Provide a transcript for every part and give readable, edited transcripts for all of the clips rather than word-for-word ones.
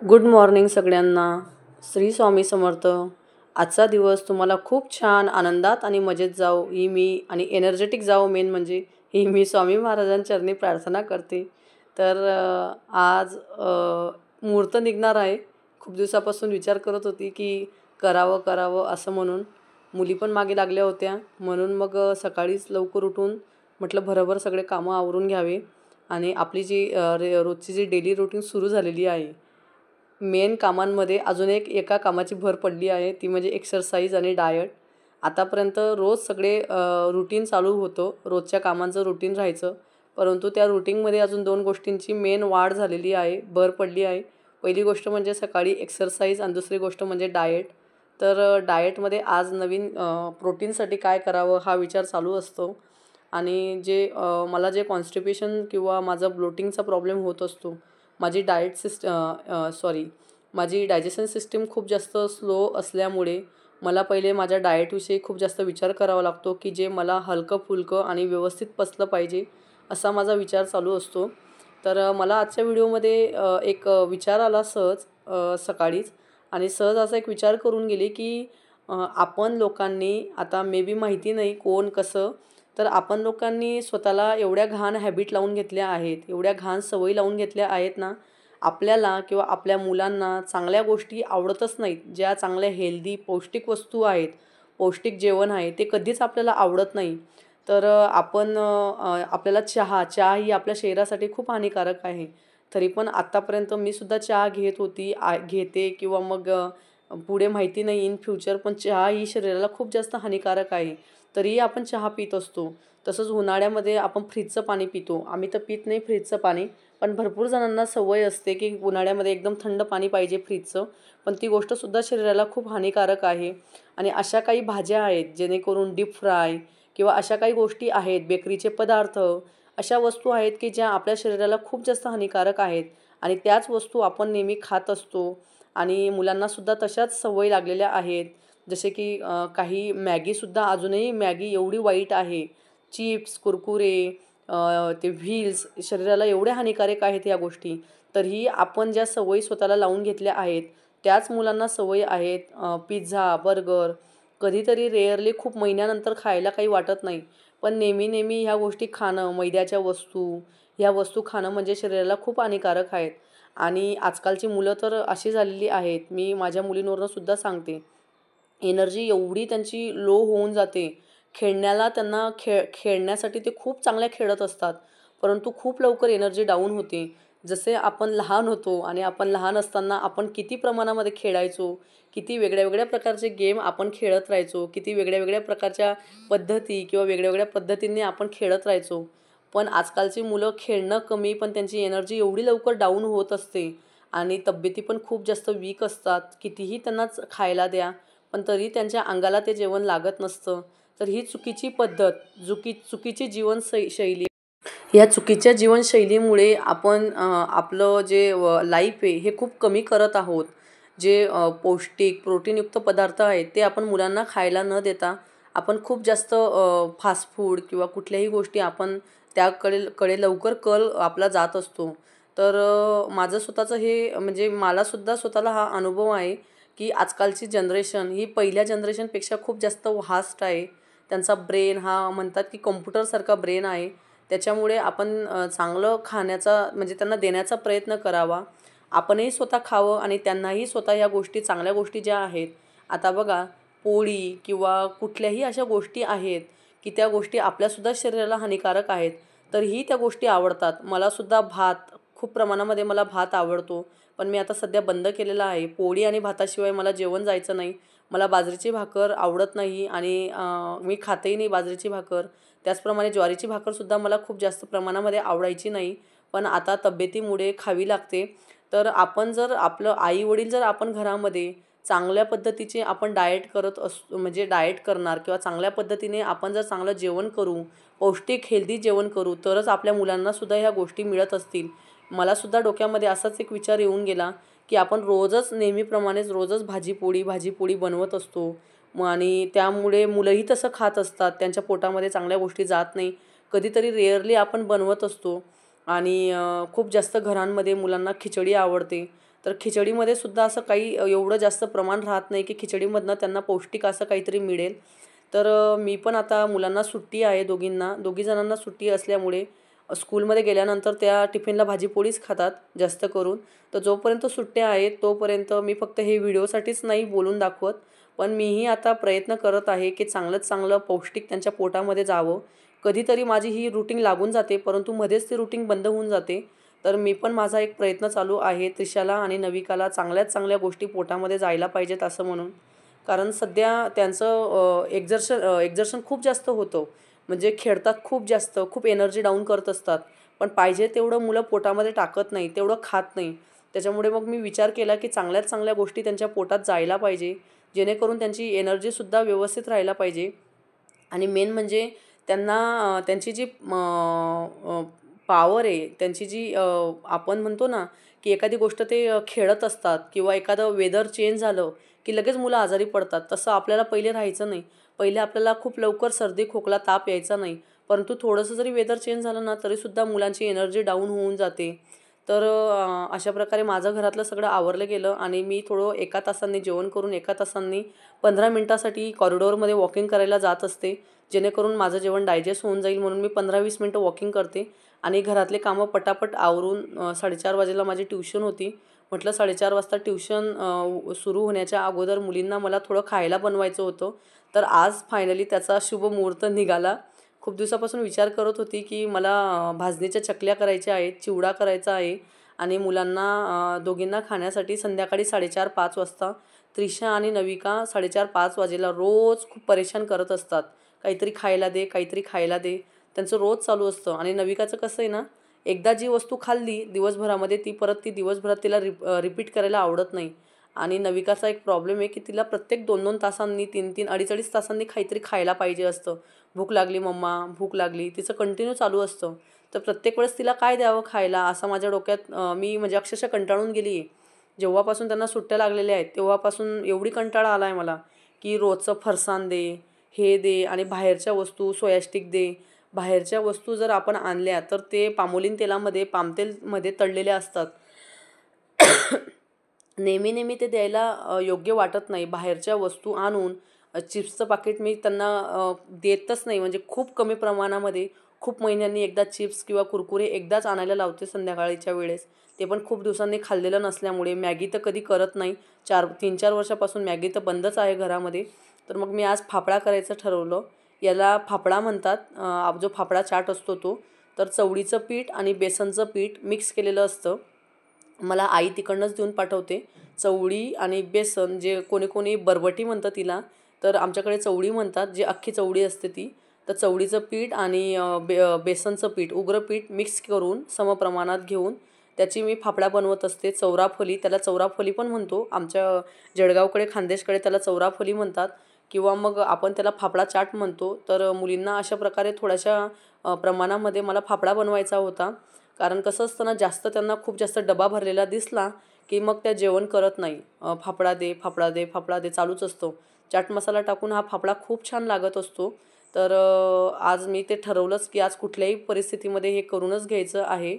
Good morning सगळ्यांना. श्री स्वामी समर्थ. आजचा दिवस तुम्हाला खूप छान आनंदात आणि मजेत जाओ ही मी आणि एनर्जेटिक जाओ मेन म्हणजे ही मी स्वामी महाराजांचरणी प्रार्थना करते. तर आज मुहूर्त निघणार आहे. खूप दिवसापासून विचार करत होती की करावं करावं असं म्हणून. मुली पण मागे लागल्या होत्या म्हणून मग सकाळीच लवकर उठून म्हटलं भरभर सगळे कामं आवरून घ्यावे आणि आपली जी रोजची जी डेली रुटीन सुरू झालेली आहे. मेन कामांमध्ये अजून एका कामाची भर पडली आहे ती म्हणजे एक्सरसाइज आणि डायट. आतापर्यंत रोज सगळे रुटीन चालू होतं, रोजच्या कामांचं रुटीन राहायचं. परंतु त्या रुटीनमध्ये अजून 2 गोष्टींची मेन वाढ झालेली आहे, भर पडली आहे. पहिली गोष्ट म्हणजे सकाळी एक्सरसाइज आणि दुसरी गोष्ट म्हणजे डायट. तर डायटमध्ये आज नवीन प्रोटीनसाठी काय करावं हा विचार चालू असतो. आणि मला जे कॉन्स्टिपेशन किंवा माझा ब्लोटिंगचा प्रॉब्लेम होत असतो, माझी डायजेशन सिस्टीम खूप जास्त स्लो असल्यामुळे मला पहिले माझ्या डाएटविषयी खूप जास्त विचार करावा लागतो की जे मला हलकं-फुलकं आणि व्यवस्थित पचलं पाहिजे, असा माझा विचार चालू असतो. तर मला आजच्या व्हिडिओमध्ये एक विचार आला सहज सकाळीच आणि सहज असा एक विचार करून गेले की आपण लोकांनी आता मे बी माहिती नाही कोण कसं, तर आपण लोकांनी स्वतःला एवढ्या घाण हॅबिट लावून घेतल्या आहेत, एवढ्या घाण सवयी लावून घेतल्या आहेत ना, आपल्याला किंवा आपल्या मुलांना चांगल्या गोष्टी आवडतच नाहीत. ज्या चांगल्या हेल्दी पौष्टिक वस्तू आहेत, पौष्टिक जेवण आहे, ते कधीच आपल्याला आवडत नाही. तर आपल्याला चहा ही आपल्या शरीरासाठी खूप हानिकारक आहे. तरी पण आत्तापर्यंत मी सुद्धा चहा घेत होती, घेते किंवा मग पुढे माहिती नाही इन फ्युचर, पण चहा ही शरीराला खूप जास्त हानिकारक आहे. तरीही आपण चहा पीत असतो. तसंच उन्हाळ्यामध्ये आपण फ्रीजचं पाणी पितो. आम्ही तर पीत नाही फ्रीजचं पाणी. पण भरपूर जणांना सवय असते की उन्हाळ्यामध्ये एकदम थंड पाणी पाहिजे फ्रीजचं. पण ती गोष्टसुद्धा शरीराला खूप हानिकारक आहे. आणि अशा काही भाज्या आहेत जेणेकरून डीप फ्राय किंवा अशा काही गोष्टी आहेत, बेकरीचे पदार्थ, अशा वस्तू आहेत की ज्या आपल्या शरीराला खूप जास्त हानिकारक आहेत. आणि त्याच वस्तू आपण नेहमी खात असतो. आणि मुलांनासुद्धा तशाच सवयी लागलेल्या आहेत. जसे की काही मॅगीसुद्धा अजूनही मॅगी एवढी वाईट आहे. चिप्स, कुरकुरे, ते व्हील्स शरीराला एवढ्या हानिकारक आहेत या गोष्टी. तरीही आपण ज्या सवयी स्वतःला लावून घेतल्या आहेत, त्याच मुलांना सवयी आहेत पिझ्झा, बर्गर. कधीतरी रेअरली खूप महिन्यानंतर खायला काही वाटत नाही. पण नेहमी-नेहमी ह्या गोष्टी खाणं, मैद्याच्या वस्तू, ह्या वस्तू खाणं म्हणजे शरीराला खूप हानिकारक आहेत. आणि आजकालची मुलं तर अशी झालेली आहेत, मी माझ्या मुलींवरून सुद्धा सांगते. एनर्जी एवढी त्यांची लो होऊन जाते. त्यांना खेळण्यासाठी ते खूप चांगल्या खेळत असतात. परंतु खूप लवकर एनर्जी डाऊन होते. जसे आपण लहान होतो आणि आपण लहान असताना आपण किती प्रमाणामध्ये खेळायचो, किती वेगळ्या-वेगळ्या प्रकारचे गेम आपण खेळत राहायचो, किती वेगळ्या-वेगळ्या प्रकारच्या पद्धती किंवा वेगळ्या-वेगळ्या पद्धतींनी आपण खेळत राहायचो. पण आजकालची मुलं खेळणं कमी, पण त्यांची एनर्जी एवढी लवकर डाऊन होत असते आणि तब्येती पण खूप जास्त वीक असतात. कितीही त्यांना खायला द्या, पण तरी त्यांच्या अंगाला ते जेवण लागत नसतं. तर ही चुकीची पद्धत, चुकीची शैली. या चुकीच्या जीवनशैलीमुळे आपण आपलं जे लाईफ आहे हे खूप कमी करत आहोत. जे पौष्टिक प्रोटीनयुक्त पदार्थ आहेत ते आपण मुलांना खायला न देता आपण खूप जास्त फास्ट फूड किंवा कुठल्याही गोष्टी आपण त्याकडे लवकर कल आपला जात असतो. तर माझं स्वतःचं हे म्हणजे मलासुद्धा स्वतःला हा अनुभव आहे की आजकालची जनरेशन ही पहिल्या जनरेशनपेक्षा खूप जास्त फास्ट आहे. त्यांचा ब्रेन हा म्हणतात की कॉम्प्युटरसारखा ब्रेन आहे. त्याच्यामुळे आपण चांगलं खाण्याचा म्हणजे त्यांना देण्याचा प्रयत्न करावा. आपणही स्वतः खावं आणि त्यांनाही स्वतः ह्या गोष्टी चांगल्या गोष्टी ज्या आहेत, आता बघा पोळी किंवा कुठल्याही अशा गोष्टी आहेत, की त्या गोष्टी आपल्यासुद्धा शरीराला हानिकारक आहेत. तरीही त्या गोष्टी आवडतात. मलासुद्धा खूप प्रमाणामध्ये मला भात आवडतो. पण मी आता सध्या बंद केलेला आहे. पोळी आणि भाताशिवाय मला जेवण जायचं नाही. मला बाजरीची भाकर आवडत नाही आणि मी खातही नाही बाजरीची भाकर. त्याचप्रमाणे ज्वारीची भाकरसुद्धा मला खूप जास्त प्रमाणामध्ये आवडायची नाही. पण आता तब्येतीमुळे खावी लागते. तर आपण जर आपलं आई-वडील जर आपण घरामध्ये चांगल्या पद्धतीचे आपण डाएट करत असतो म्हणजे डाएट करणार किंवा चांगल्या पद्धतीने आपण जर चांगलं जेवण करू, पौष्टिक हेल्दी जेवण करू, तरच आपल्या मुलांनासुद्धा ह्या गोष्टी मिळत असतील. मलासुद्धा डोक्यामध्ये असाच एक विचार येऊन गेला, की आपण नेहमीप्रमाणेच रोजच भाजी-पोळी बनवत असतो. आणि त्यामुळे मुलंही तसं खात असतात. त्यांच्या पोटामध्ये चांगल्या गोष्टी जात नाही. कधीतरी रेअरली आपण बनवत असतो आणि खूप जास्त घरांमध्ये मुलांना खिचडी आवडते. तर खिचडीमध्ये सुद्धा असं काही एवढं जास्त प्रमाण राहत नाही की खिचडीमधनं त्यांना पौष्टिक असं काहीतरी मिळेल. तर मी पण आता मुलांना सुट्टी आहे, दोघी जणांना सुट्टी असल्यामुळे स्कूलमध्ये गेल्यानंतर त्या टिफिनला भाजी-पोळीच खातात जास्त करून. तर जोपर्यंत सुट्ट्या आहेत तोपर्यंत मी फक्त हे व्हिडिओसाठीच नाही बोलून दाखवत, पण मीही आता प्रयत्न करत आहे की चांगल्यात चांगलं पौष्टिक त्यांच्या पोटामध्ये जावं. कधीतरी माझी ही रूटीन लागून जाते, परंतु मध्येच ती रूटीन बंद होऊन जाते. तर मी पण माझा एक प्रयत्न चालू आहे त्रिशाला आणि नविकाला चांगल्यात चांगल्या गोष्टी पोटामध्ये जायला पाहिजेत असं म्हणून. कारण सध्या त्यांचं एक्झर्शन खूप जास्त होतं. म्हणजे खेळतात खूप जास्त, खूप एनर्जी डाऊन करत असतात. पण पाहिजे तेवढं मुलं पोटामध्ये टाकत नाही, तेवढं खात नाही. त्याच्यामुळे मग मी विचार केला की चांगल्यात चांगल्या गोष्टी त्यांच्या पोटात जायला पाहिजे, जेणेकरून त्यांची एनर्जीसुद्धा व्यवस्थित राहायला पाहिजे. आणि मेन म्हणजे त्यांना त्यांची जी पॉवर आहे, त्यांची जी आपण म्हणतो ना, की एखादी गोष्ट ते खेळत असतात किंवा एखादं वेदर चेंज झालं, की लगेच मुलं आजारी पडतात. तसं आपल्याला पहिले राहायचं नाही. पहिले आपल्याला खूप लवकर सर्दी, खोकला, ताप यायचा नाही. परंतु थोडंसं जरी वेदर चेंज झालं ना, तरीसुद्धा मुलांची एनर्जी डाऊन होऊन जाते. तर अशा प्रकारे माझं घरातलं सगळं आवरलं गेलं आणि मी थोडं 1 तासांनी जेवण करून 1 तासांनी 15 मिनिटासाठी कॉरिडॉरमध्ये वॉकिंग करायला जात असते. जेणेकरून माझं जेवण डायजेस्ट होऊन जाईल म्हणून मी 15-20 मिनिटं वॉकिंग करते आणि घरातले कामं पटापट आवरून 4:30 वाजेला माझी ट्यूशन होती. म्हटलं 4:30 वाजता ट्यूशन सुरू होण्याच्या अगोदर मुलींना मला थोडं खायला बनवायचं होतं. तर आज फायनली त्याचा शुभ मुहूर्त निघाला. खूप दिवसापासून विचार करत होती की मला भाजणीच्या चकल्या करायच्या आहेत, चिवडा करायचा आहे आणि मुलांना दोघींना खाण्यासाठी संध्याकाळी 4:30-5 वाजता त्रिशा आणि नविका 4:30-5 वाजेला रोज खूप परेशान करत असतात. काहीतरी खायला दे, काहीतरी खायला दे. त्यांचं रोज चालू असतं आणि नविकाचं कसं आहे ना, एकदा जी वस्तू खाल्ली दिवसभरामध्ये ती दिवसभरात तिला रिपीट करायला आवडत नाही. आणि नविकाचा एक प्रॉब्लेम आहे की तिला प्रत्येक 2-2 तासांनी, 3-3, अडीच-अडीच तासांनी काहीतरी खायला पाहिजे असतं. भूक लागली मम्मा, भूक लागली. तिचं कंटिन्यू चालू असतं. तर प्रत्येक वेळेस तिला काय द्यावं खायला असं माझ्या डोक्यात मी म्हणजे अक्षरशः कंटाळून गेली आहे. जेव्हापासून त्यांना सुट्ट्या लागलेल्या आहेत, तेव्हापासून एवढी कंटाळा आला आहे मला, की रोजचं फरसाण दे, हे दे आणि बाहेरच्या वस्तू सोया स्टिक दे. बाहेरच्या वस्तू जर आपण आणल्या तर ते पामोलीन तेलामध्ये, पाम तेलमध्ये तळलेल्या असतात. नेहमी-नेहमी ते द्यायला योग्य वाटत नाही. बाहेरच्या वस्तू आणून चिप्सचं पाकीट मी त्यांना देतच नाही. म्हणजे खूप कमी प्रमाणामध्ये, खूप महिन्यांनी एकदा चिप्स किंवा कुरकुरे एकदाच आणायला लावते संध्याकाळच्या वेळेस. ते पण खूप दिवसांनी खाल्लेलं नसल्यामुळे. मॅगी तर कधी करत नाही. 3-4 वर्षापासून मॅगी तर बंदच आहे घरामध्ये. तर मग मी आज फाफडा करायचं ठरवलं. याला फाफडा म्हणतात. जो फाफडा चाट असतो तो. तर चवळीचं पीठ आणि बेसनचं पीठ मिक्स केलेलं असतं. मला आई तिकडनंच देऊन पाठवते. चवळी आणि बेसन, जे कोणी कोणी बरबटी म्हणतं तिला, तर आमच्याकडे चवळी म्हणतात, जी अख्खी चवळी असते ती. तर चवळीचं पीठ आणि बेसनचं पीठ, उग्र पीठ मिक्स करून समप्रमाणात घेऊन त्याची मी फाफडा बनवत असते. चौराफली, त्याला चौराफली पण म्हणतो. आमच्या जळगावकडे, खानदेशकडे त्याला चौराफली म्हणतात किंवा मग आपण त्याला फाफडा चाट म्हणतो. तर मुलींना अशा प्रकारे थोड्याशा प्रमाणामध्ये मला फाफडा बनवायचा होता. कारण कसं असतं ना, जास्त त्यांना खूप जास्त डबा भरलेला दिसला, की मग त्या जेवण करत नाही. फाफडा दे, फाफडा दे, फाफडा दे चालूच असतो. चाट मसाला टाकून हा फाफडा खूप छान लागत असतो. तर आज मी ते ठरवलंच, की आज कुठल्याही परिस्थितीमध्ये हे करूनच घ्यायचं आहे,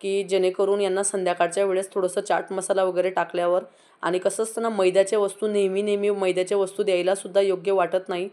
की जेणेकरून यांना संध्याकाळच्या वेळेस थोडंसं चाट मसाला वगैरे टाकल्यावर. आणि कसं असतं ना, मैद्याच्या वस्तू नेहमी-नेहमी मैद्याच्या वस्तू द्यायलासुद्धा योग्य वाटत नाही.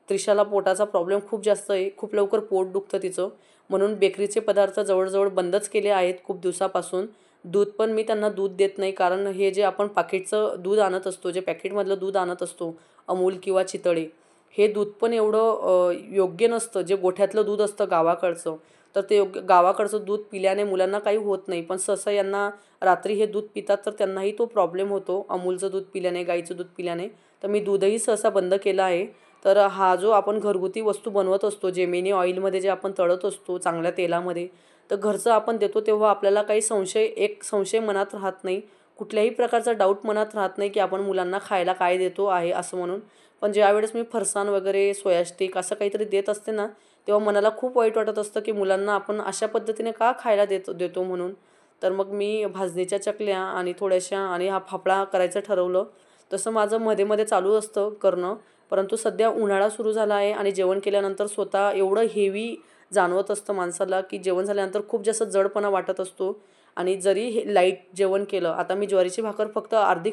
त्रिशाला पोटाचा प्रॉब्लेम खूप जास्त आहे. खूप लवकर पोट दुखतं तिचं. म्हणून बेकरीचे पदार्थ जवळ बंदच केले आहेत खूप दिवसापासून. दूध पण मी त्यांना दूध देत नाही, कारण हे जे आपण पाकीटचं दूध आणत असतो, जे पॅकेटमधलं दूध आणत असतो, अमूल किंवा चितळे, हे दूध पण एवढं योग्य नसतं. जे गोठ्यातलं दूध असतं गावाकडचं, तर ते गावाकडचं दूध पिल्याने मुलांना काही होत नाही. पण सहसा यांना रात्री हे दूध पितात तर त्यांनाही तो प्रॉब्लेम होतो अमूलचं दूध पिल्याने, गाईचं दूध पिल्याने. तर मी दूधही सहसा बंद केलं आहे. तर हा जो आपण घरगुती वस्तू बनवत असतो, जेमिनी ऑइलमध्ये जे आपण तळत असतो चांगल्या तेलामध्ये, तर घरचं आपण देतो तेव्हा आपल्याला काही संशय मनात राहत नाही. कुठल्याही प्रकारचा डाऊट मनात राहत नाही, की आपण मुलांना खायला काय देतो आहे असं म्हणून. पण ज्यावेळेस मी फरसाण वगैरे, सोया स्टिक असं काहीतरी देत असते ना, तेव्हा मनाला खूप वाईट वाटत असतं, की मुलांना आपण अशा पद्धतीने का खायला देतो म्हणून. तर मग मी भाजणीच्या चकल्या आणि थोड्याशा आणि हा फाफडा करायचं ठरवलं. तसं माझं मध्ये-मध्ये चालू असतं करणं. परंतु सध्या उन्हाळा सुरू झाला आहे आणि जेवण केल्यानंतर स्वतः एवढं हेवी जाणवत असतं माणसाला, की जेवण झाल्यानंतर खूप जास्त जडपणा वाटत असतो आणि जरी हे लाईट जेवण केलं, आता मी ज्वारीची भाकर फक्त अर्धी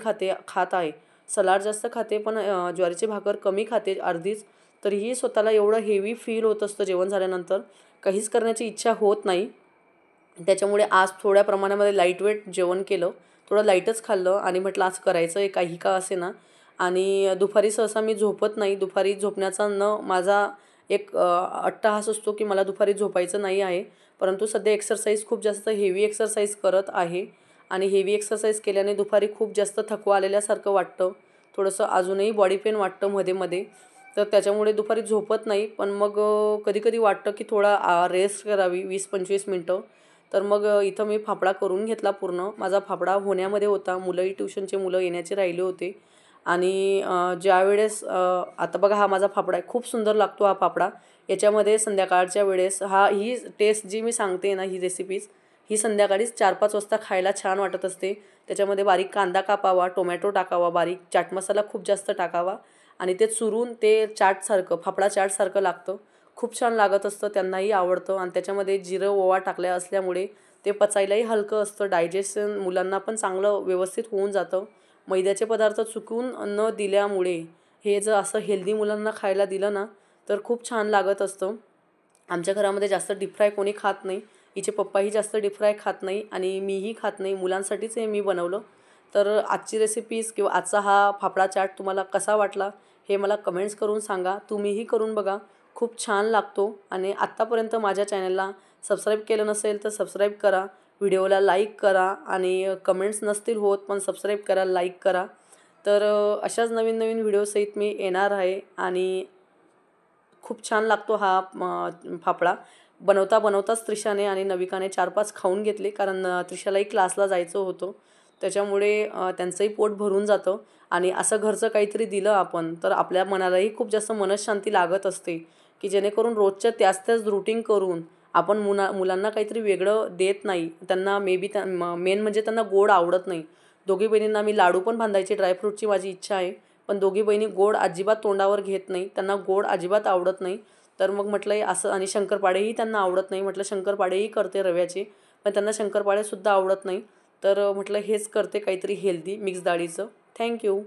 खात आहे. सलाड जास्त खाते, पण ज्वारीची भाकर कमी खाते, अर्धीच. तरीही स्वतःला एवढं हेवी फील होत असतं जेवण झाल्यानंतर, काहीच करण्याची इच्छा होत नाही. त्याच्यामुळे आज थोड्या प्रमाणामध्ये लाईटवेट जेवण केलं. थोडं लाईटच खाल्लं आणि म्हटलं आज करायचं आहे काही का असेना. आणि दुपारी सहसा मी झोपत नाही. दुपारी झोपण्याचा माझा एक अट्टाहास असतो की मला दुपारी झोपायचं नाही आहे. परंतु सध्या एक्सरसाइज खूप जास्त हेवी एक्सरसाइज करत आहे आणि हेवी एक्सरसाइज केल्याने दुपारी खूप जास्त थकवा आलेल्यासारखं वाटतं. थोडंसं अजूनही बॉडी पेन वाटतं मध्ये-मध्ये. तर त्याच्यामुळे दुपारी झोपत नाही. पण मग कधी-कधी वाटतं की थोडा रेस्ट करावी 20-25 मिनिटं. तर मग इथं मी फाफडा करून घेतला पूर्ण. माझा फाफडा होण्यामध्ये होता. मुलंही ट्युशनचे मुलं येण्याचे राहिले होते. आणि ज्यावेळेस आता बघा हा माझा फाफडा आहे. खूप सुंदर लागतो हा फाफडा. याच्यामध्ये संध्याकाळच्या वेळेस ही टेस्ट जी मी सांगते ना, ही रेसिपीज ही संध्याकाळीच 4-5 वाजता खायला छान वाटत असते. त्याच्यामध्ये बारीक कांदा कापावा, टोमॅटो टाकावा, बारीक चाट मसाला खूप जास्त टाकावा आणि ते चुरून ते चाटसारखं, फाफडा चाटसारखं लागतं. खूप छान लागत असतं, त्यांनाही आवडतं आणि त्याच्यामध्ये जिरं, ओवा टाकल्या असल्यामुळे ते पचायलाही हलकं असतं. डायजेशन मुलांना पण चांगलं व्यवस्थित होऊन जातं. मैद्याचे पदार्थ चुकून न दिल्यामुळे हे जर असं हेल्दी मुलांना खायला दिलं ना, तर खूप छान लागत असतं. आमच्या घरामध्ये जास्त डीप फ्राय कोणी खात नाही. हिचे पप्पाही जास्त डीप फ्राय खात नाही आणि मीही खात नाही. मुलांसाठीच हे मी बनवलं. तर आजची रेसिपीज किंवा आजचा हा फाफडा चाट तुम्हाला कसा वाटला हे मला कमेंट्स करून सांगा. तुम्हीही करून बघा. खूप छान लागतो आणि आत्तापर्यंत माझ्या चॅनलला सबस्क्राईब केलं नसेल तर सबस्क्राईब करा. व्हिडिओला लाईक करा आणि कमेंट्स नसतील होत पण सबस्क्राईब करा, लाईक करा. तर अशाच नवीन-नवीन व्हिडिओसहित मी येणार आहे आणि खूप छान लागतो हा फाफडा. बनवताच त्रिशाने आणि नविकाने 4-5 खाऊन घेतले कारण त्रिशालाही क्लासला जायचं होतं. त्याच्यामुळे त्यांचंही पोट भरून जातं आणि असं घरचं काहीतरी दिलं आपण तर आपल्या मनालाही खूप जास्त मनःशांती लागत असते, की जेणेकरून रोजच्या त्याच रूटीन करून आपण मुलांना काहीतरी वेगळं देत नाही. त्यांना मेन म्हणजे त्यांना गोड आवडत नाही. दोघी बहिणींना मी लाडू पण बांधायचे ड्रायफ्रूटची माझी इच्छा आहे. पण दोघी बहिणी गोड अजिबात तोंडावर घेत नाही. त्यांना गोड अजिबात आवडत नाही. तर मग म्हटलं असं आणि शंकरपाळेही त्यांना आवडत नाही. म्हटलं शंकरपाळेही करते रव्याचे, पण त्यांना शंकरपाळेसुद्धा आवडत नाही. तर म्हटलं हेच करते काहीतरी हेल्दी मिक्स डाळीचं. Thank you.